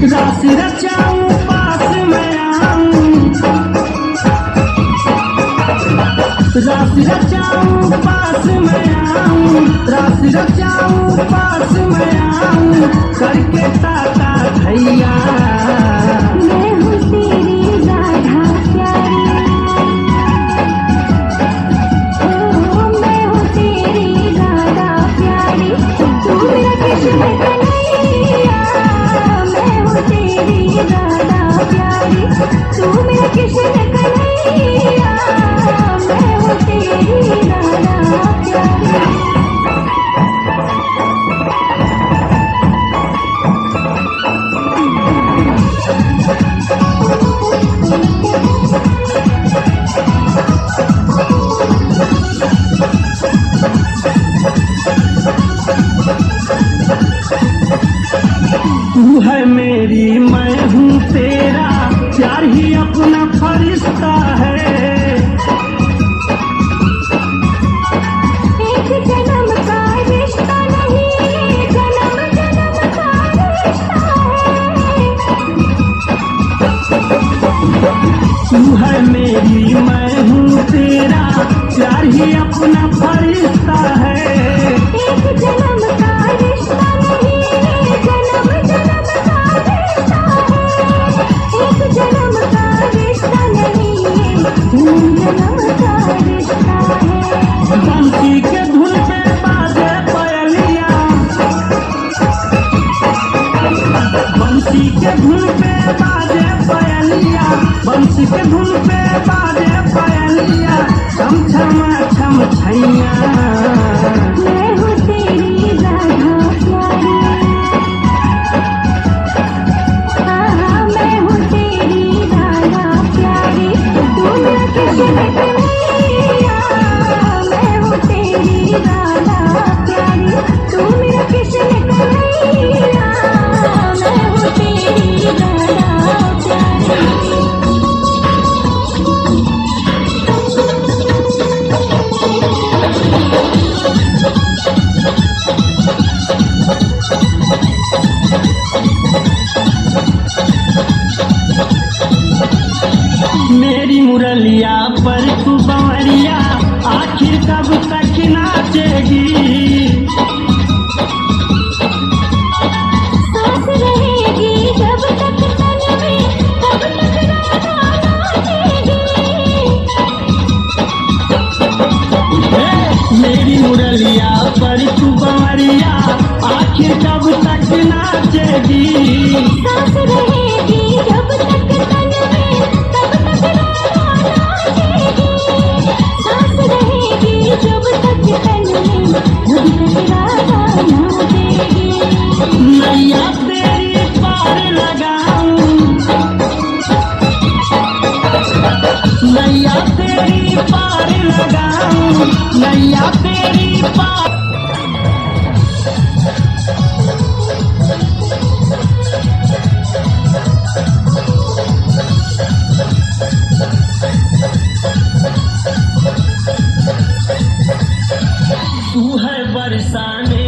राशि रचाऊं पास में आऊं, राशि रचाऊं पास में आऊं, राशि रचाऊं पास में आऊं, करके ताता भैया मैं हूँ तेरी राधा प्यारी, ओ मैं हूँ तेरी राधा प्यारी, तू मेरा कृष्ण कन्हैया, मैं हूँ तेरी राधा प्यारी, तू मेरा कृष्ण कन्हैया, मैं हूँ तेरी राधा प्यारी। तू है मेरी मैं हूँ तेरा, प्यार ही अपना फरिश्ता है। एक जन्म का रिश्ता नहीं, जन्म जन्म का रिश्ता है। तू है मेरी मैं हूँ तेरा, प्यार ही अपना फरिश्ता है। एक जन्म का रिश्ता नहीं, जन्म जन्म का रिश्ता है। एक जन्म का रिश्ता नहीं, जन्म का रिश्ता है। बंसी के धुन पे बाजे पयलिया, बंसी के धुन पे बाजे पयलिया, बंसी के धुन पे बाजे पयलिया, छम छम छम छैया। मैं हूँ तेरी राधा प्यारी, हाँ मैं हूँ तेरी राधा प्यारी, तू मेरा कृष्ण कन्हैया, मैं हूँ तेरी राधा प्यारी, तू मेरा कृष्ण कन्हैया, मैं हूँ तेरी राधा प्यारी। मेरी मुरलिया पर तू बंवरिया, आखिर कब तक नाचेगी। सांस रहेगी जब तक तन में, तब तक राधा नाचेगी। मेरी मुरलिया पर तू बंवरिया, आखिर कब तक नाचेगी। सांस रहेगी जब तक तन में, तब तक राधा नाचेगी। सांस रहेगी जब तक तन में, तब तक राधा नाचेगी। नैया तेरी पार लगाऊं, नैया तेरी पार लगाऊं, नैया तेरी पार। तू है बरसाने